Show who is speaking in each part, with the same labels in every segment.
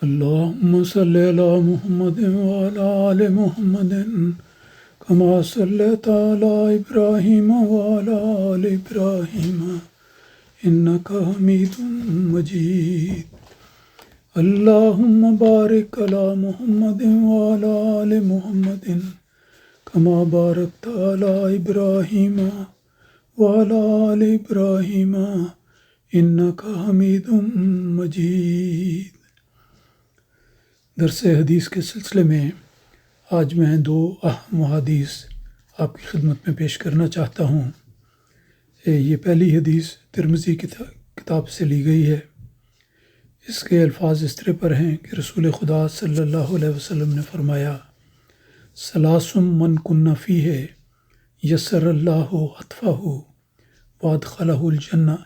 Speaker 1: اللهم صل على محمد وعلى آل محمد كما صليت على إبراهيم وعلى آل إبراهيم إنك حميد مجيد. اللهم بارك على محمد وعلى آل محمد كما باركت على إبراهيم وعلى آل إبراهيم إنك حميد مجيد. درس حدیث کے سلسلے میں آج میں دو اہم حدیث آپ کی خدمت میں پیش کرنا چاہتا ہوں. یہ پہلی حدیث ترمذی کتاب سے لی گئی ہے. اس کے الفاظ اس طرح پر ہیں کہ رسول خدا صلی اللہ علیہ وسلم نے فرمایا: ثلاث من کن فیہ یسر اللہ عطفہ وادخلہ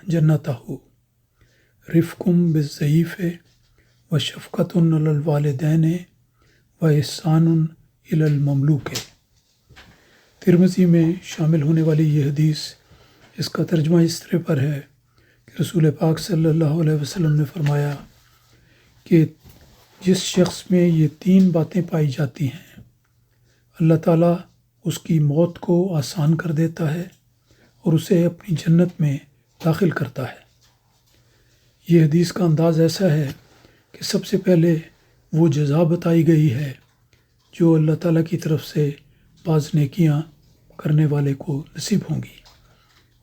Speaker 1: جنتہ رفق بالضعیف وشفقۃ علی الوالدین واحسان الی المملوک. ترمذی میں شامل ہونے والی یہ حدیث، اس کا ترجمہ اس طرح پر ہے کہ رسول پاک صلی اللہ علیہ وسلم نے فرمایا کہ جس شخص میں یہ تین باتیں پائی جاتی ہیں، اللہ تعالیٰ اس کی موت کو آسان کر دیتا ہے اور اسے اپنی جنت میں داخل کرتا ہے. یہ حدیث کا انداز ایسا ہے کہ سب سے پہلے وہ جزا بتائی گئی ہے جو اللہ تعالیٰ کی طرف سے بعض نیکیاں کرنے والے کو نصیب ہوں گی،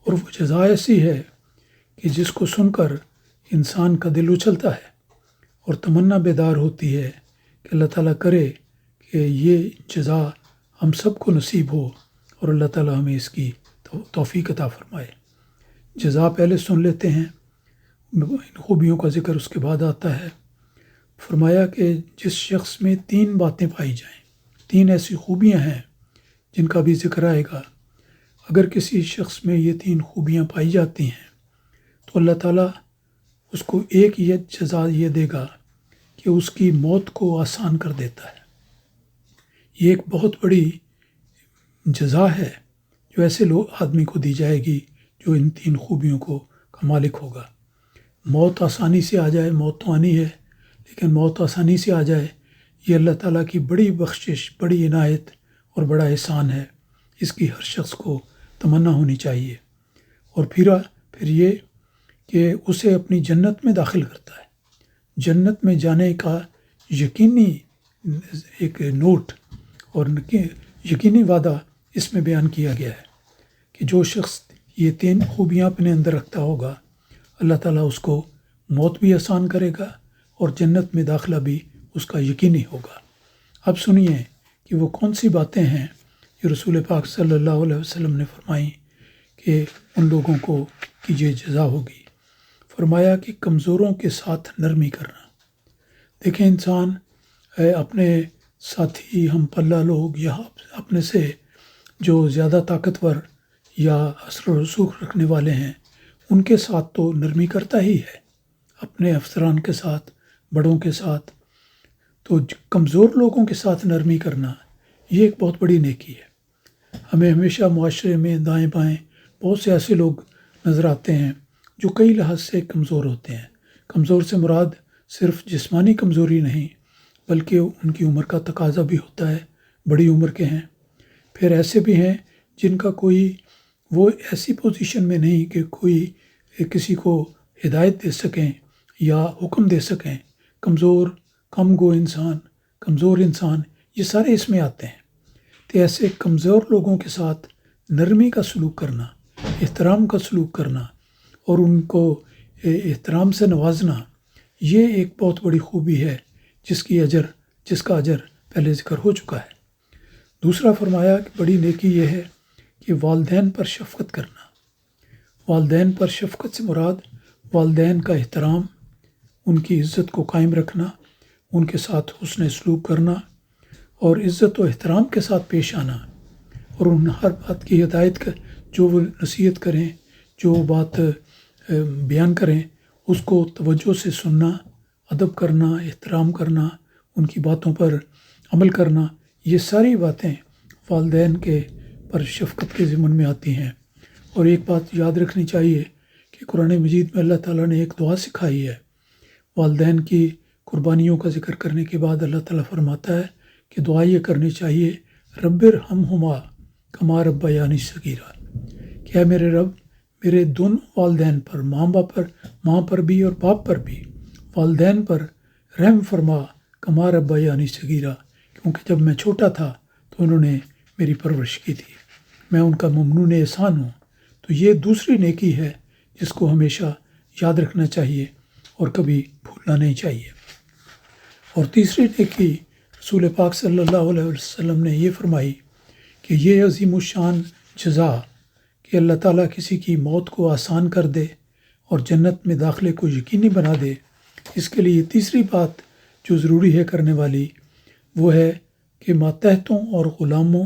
Speaker 1: اور وہ جزا ایسی ہے کہ جس کو سن کر انسان کا دل اچھلتا ہے اور تمنا بیدار ہوتی ہے کہ اللہ تعالیٰ کرے کہ یہ جزا ہم سب کو نصیب ہو اور اللہ تعالیٰ ہمیں اس کی توفیق عطا فرمائے. جزا پہلے سن لیتے ہیں، ان خوبیوں کا ذکر اس کے بعد آتا ہے. فرمایا کہ جس شخص میں تین باتیں پائی جائیں، تین ایسی خوبیاں ہیں جن کا بھی ذکر آئے گا. اگر کسی شخص میں یہ تین خوبیاں پائی جاتی ہیں تو اللہ تعالیٰ اس کو ایک یہ جزا یہ دے گا کہ اس کی موت کو آسان کر دیتا ہے. یہ ایک بہت بڑی جزا ہے جو ایسے آدمی کو دی جائے گی جو ان تین خوبیوں کا مالک ہوگا. موت آسانی سے آ جائے، موت تو آنی ہے، لیکن موت آسانی سے آ جائے، یہ اللہ تعالیٰ کی بڑی بخشش، بڑی عنایت اور بڑا احسان ہے. اس کی ہر شخص کو تمنا ہونی چاہیے. اور پھر یہ کہ اسے اپنی جنت میں داخل کرتا ہے. جنت میں جانے کا یقینی ایک نوٹ اور یقینی وعدہ اس میں بیان کیا گیا ہے کہ جو شخص یہ تین خوبیاں اپنے اندر رکھتا ہوگا، اللہ تعالیٰ اس کو موت بھی آسان کرے گا اور جنت میں داخلہ بھی اس کا یقینی ہوگا. اب سنیے کہ وہ کون سی باتیں ہیں جو رسول پاک صلی اللہ علیہ وسلم نے فرمائیں کہ ان لوگوں کو کی یہ جزا ہوگی. فرمایا کہ کمزوروں کے ساتھ نرمی کرنا. دیکھیں، انسان اپنے ساتھی، ہم پلہ لوگ یا اپنے سے جو زیادہ طاقتور یا اثر و رسوخ رکھنے والے ہیں، ان کے ساتھ تو نرمی کرتا ہی ہے، اپنے افسران کے ساتھ، بڑوں کے ساتھ. تو کمزور لوگوں کے ساتھ نرمی کرنا یہ ایک بہت بڑی نیکی ہے. ہمیں ہمیشہ معاشرے میں دائیں بائیں بہت سے ایسے لوگ نظر آتے ہیں جو کئی لحاظ سے کمزور ہوتے ہیں. کمزور سے مراد صرف جسمانی کمزوری نہیں، بلکہ ان کی عمر کا تقاضا بھی ہوتا ہے، بڑی عمر کے ہیں. پھر ایسے بھی ہیں جن کا کوئی وہ ایسی پوزیشن میں نہیں کہ کوئی کسی کو ہدایت دے سکیں یا حکم دے سکیں. کمزور، کم گو انسان، کمزور انسان، یہ سارے اس میں آتے ہیں. تو ایسے کمزور لوگوں کے ساتھ نرمی کا سلوک کرنا، احترام کا سلوک کرنا اور ان کو احترام سے نوازنا، یہ ایک بہت بڑی خوبی ہے جس کا اجر پہلے ذکر ہو چکا ہے. دوسرا فرمایا کہ بڑی نیکی یہ ہے کہ والدین پر شفقت کرنا. والدین پر شفقت سے مراد والدین کا احترام، ان کی عزت کو قائم رکھنا، ان کے ساتھ حسن سلوک کرنا اور عزت و احترام کے ساتھ پیش آنا، اور ان ہر بات کی ہدایت جو وہ نصیحت کریں، جو بات بیان کریں، اس کو توجہ سے سننا، ادب کرنا، احترام کرنا، ان کی باتوں پر عمل کرنا. یہ ساری باتیں والدین کے پر شفقت کے ضمن میں آتی ہیں. اور ایک بات یاد رکھنی چاہیے کہ قرآن مجید میں اللہ تعالیٰ نے ایک دعا سکھائی ہے. والدین کی قربانیوں کا ذکر کرنے کے بعد اللہ تعالیٰ فرماتا ہے کہ دعا یہ کرنی چاہیے، رب ارحمہما کما ربیانی صغیرا، کہ اے میرے رب میرے دونوں والدین پر، ماں پر بھی اور باپ پر بھی، والدین پر رحم فرما کما ربیانی صغیرا، کیونکہ جب میں چھوٹا تھا تو انہوں نے میری پرورش کی تھی، میں ان کا ممنون احسان ہوں۔ تو یہ دوسری نیکی ہے جس کو ہمیشہ یاد رکھنا چاہیے اور کبھی بھولنا نہیں چاہیے۔ اور تیسری نیکی رسول پاک صلی اللہ علیہ وسلم نے یہ فرمائی کہ یہ عظیم الشان جزا کہ اللہ تعالیٰ کسی کی موت کو آسان کر دے اور جنت میں داخلے کو یقینی بنا دے، اس کے لیے تیسری بات جو ضروری ہے کرنے والی وہ ہے کہ ماتحتوں اور غلاموں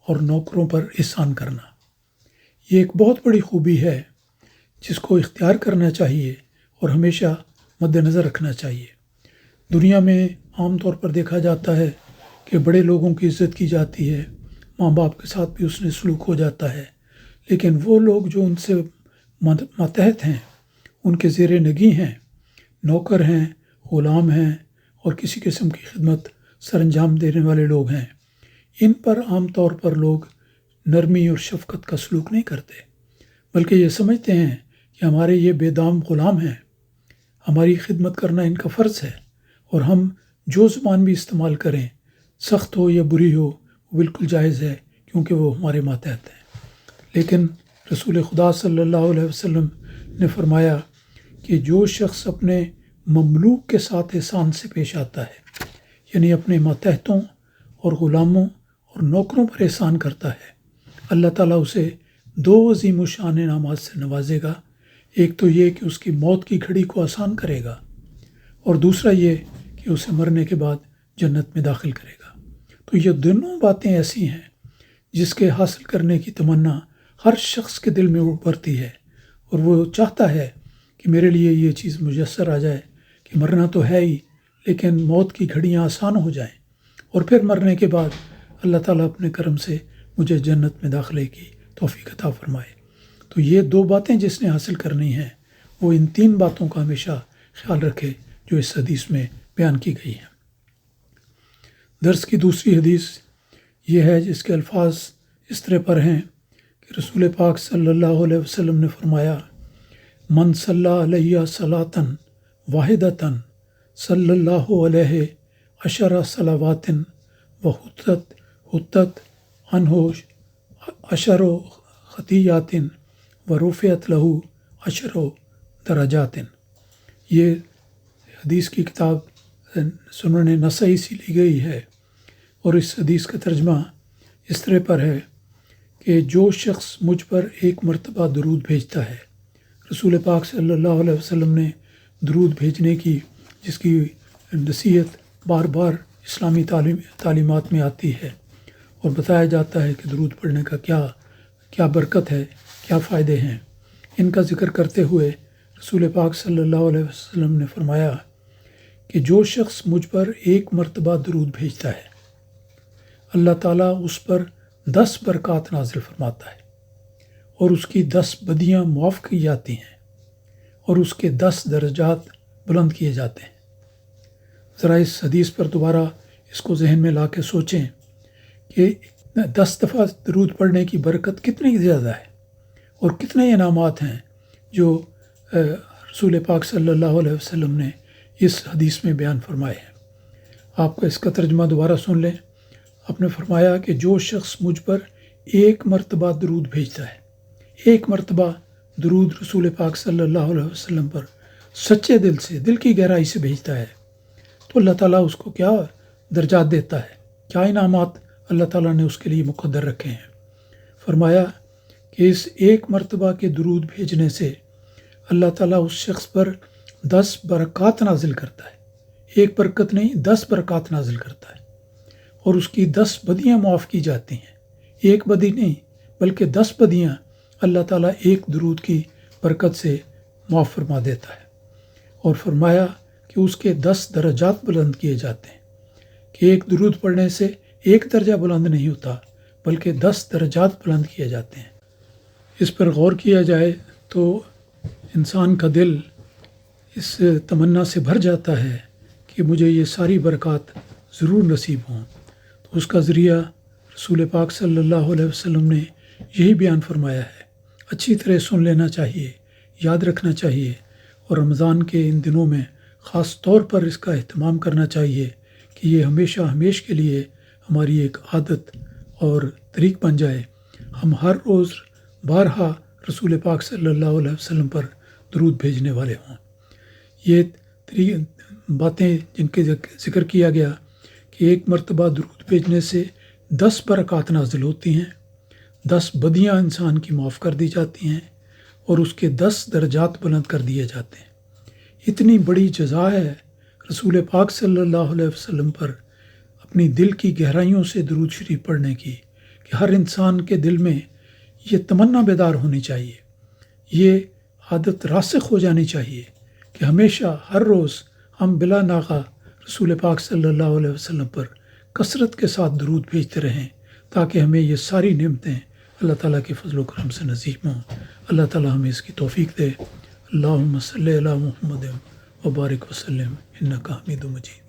Speaker 1: اور نوکروں پر احسان کرنا۔ یہ ایک بہت بڑی خوبی ہے جس کو اختیار کرنا چاہیے اور ہمیشہ مد نظر رکھنا چاہیے۔ دنیا میں عام طور پر دیکھا جاتا ہے کہ بڑے لوگوں کی عزت کی جاتی ہے، ماں باپ کے ساتھ بھی اس نے سلوک ہو جاتا ہے، لیکن وہ لوگ جو ان سے ماتحت ہیں، ان کے زیر نگیں ہیں، نوکر ہیں، غلام ہیں اور کسی قسم کی خدمت سر انجام دینے والے لوگ ہیں، ان پر عام طور پر لوگ نرمی اور شفقت کا سلوک نہیں کرتے، بلکہ یہ سمجھتے ہیں کہ ہمارے یہ بے دام غلام ہیں، ہماری خدمت کرنا ان کا فرض ہے، اور ہم جو زبان بھی استعمال کریں، سخت ہو یا بری ہو، وہ بالکل جائز ہے کیونکہ وہ ہمارے ماتحت ہیں۔ لیکن رسول خدا صلی اللہ علیہ وسلم نے فرمایا کہ جو شخص اپنے مملوک کے ساتھ احسان سے پیش آتا ہے، یعنی اپنے ماتحتوں اور غلاموں اور نوکروں پر احسان کرتا ہے، اللہ تعالیٰ اسے دو عظیم الشان انعامات سے نوازے گا۔ ایک تو یہ کہ اس کی موت کی گھڑی کو آسان کرے گا، اور دوسرا یہ کہ اسے مرنے کے بعد جنت میں داخل کرے گا۔ تو یہ دونوں باتیں ایسی ہیں جس کے حاصل کرنے کی تمنا ہر شخص کے دل میں ابھرتی ہے، اور وہ چاہتا ہے کہ میرے لیے یہ چیز میسر آ جائے کہ مرنا تو ہے ہی، لیکن موت کی گھڑیاں آسان ہو جائیں، اور پھر مرنے کے بعد اللہ تعالیٰ اپنے کرم سے مجھے جنت میں داخلے کی توفیق عطا فرمائے۔ تو یہ دو باتیں جس نے حاصل کرنی ہیں وہ ان تین باتوں کا ہمیشہ خیال رکھے جو اس حدیث میں بیان کی گئی ہیں۔ درس کی دوسری حدیث یہ ہے جس کے الفاظ اس طرح پر ہیں کہ رسول پاک صلی اللہ علیہ وسلم نے فرمایا، من صلی علیہ صلاۃً واحدۃً صلی اللہ علیہ عشر صلوات وحطت عنہ عشر خطیات ورفعت لہ عشر درجات۔ یہ حدیث کی کتاب سنن نسائی سے لی گئی ہے، اور اس حدیث کا ترجمہ اس طرح پر ہے کہ جو شخص مجھ پر ایک مرتبہ درود بھیجتا ہے، رسول پاک صلی اللہ علیہ وسلم نے درود بھیجنے کی جس کی نصیحت بار بار اسلامی تعلیمات میں آتی ہے، اور بتایا جاتا ہے کہ درود پڑھنے کا کیا برکت ہے، کیا فائدے ہیں، ان کا ذکر کرتے ہوئے رسول پاک صلی اللہ علیہ وسلم نے فرمایا کہ جو شخص مجھ پر ایک مرتبہ درود بھیجتا ہے، اللہ تعالیٰ اس پر 10 برکات نازل فرماتا ہے، اور اس کی 10 بدیاں معاف کی جاتی ہیں، اور اس کے 10 درجات بلند کیے جاتے ہیں۔ ذرا اس حدیث پر دوبارہ اس کو ذہن میں لا کے سوچیں کہ 10 دفعہ درود پڑھنے کی برکت کتنی زیادہ ہے، اور کتنے انعامات ہیں جو رسول پاک صلی اللہ علیہ وسلم نے اس حدیث میں بیان فرمائے ہیں۔ آپ کا اس کا ترجمہ دوبارہ سن لیں۔ آپ نے فرمایا کہ جو شخص مجھ پر ایک مرتبہ درود بھیجتا ہے، ایک مرتبہ درود رسول پاک صلی اللہ علیہ وسلم پر سچے دل سے، دل کی گہرائی سے بھیجتا ہے، تو اللہ تعالیٰ اس کو کیا درجات دیتا ہے، کیا انعامات اللہ تعالیٰ نے اس کے لیے مقدر رکھے ہیں۔ فرمایا کہ اس ایک مرتبہ کے درود بھیجنے سے اللہ تعالیٰ اس شخص پر 10 برکات نازل کرتا ہے، ایک برکت نہیں 10 برکات نازل کرتا ہے، اور اس کی 10 بدیاں معاف کی جاتی ہیں، ایک بدی نہیں بلکہ 10 بدیاں اللہ تعالیٰ ایک درود کی برکت سے معاف فرما دیتا ہے۔ اور فرمایا کہ اس کے 10 درجات بلند کیے جاتے ہیں، کہ ایک درود پڑھنے سے ایک درجہ بلند نہیں ہوتا بلکہ 10 درجات بلند کیے جاتے ہیں۔ اس پر غور کیا جائے تو انسان کا دل اس تمنا سے بھر جاتا ہے کہ مجھے یہ ساری برکات ضرور نصیب ہوں۔ تو اس کا ذریعہ رسول پاک صلی اللہ علیہ وسلم نے یہی بیان فرمایا ہے۔ اچھی طرح سن لینا چاہیے، یاد رکھنا چاہیے، اور رمضان کے ان دنوں میں خاص طور پر اس کا اہتمام کرنا چاہیے کہ یہ ہمیشہ ہمیش کے لیے ہماری ایک عادت اور طریق بن جائے۔ ہم ہر روز بارہا رسول پاک صلی اللہ علیہ وسلم پر درود بھیجنے والے ہوں۔ یہ باتیں جن کے ذکر کیا گیا کہ ایک مرتبہ درود بھیجنے سے 10 برکات نازل ہوتی ہیں، 10 بدیاں انسان کی معاف کر دی جاتی ہیں، اور اس کے 10 درجات بلند کر دیے جاتے ہیں۔ اتنی بڑی جزا ہے رسول پاک صلی اللہ علیہ وسلم پر اپنی دل کی گہرائیوں سے درود شریف پڑھنے کی کہ ہر انسان کے دل میں یہ تمنا بیدار ہونی چاہیے، یہ عادت راسخ ہو جانی چاہیے کہ ہمیشہ ہر روز ہم بلا ناغہ رسول پاک صلی اللہ علیہ وسلم پر کثرت کے ساتھ درود بھیجتے رہیں، تاکہ ہمیں یہ ساری نعمتیں اللہ تعالیٰ کے فضل و کرم سے نصیب ہوں۔ اللہ تعالیٰ ہمیں اس کی توفیق دے۔ اللہم صلی علی محمد و بارک وسلم انک حمید مجید۔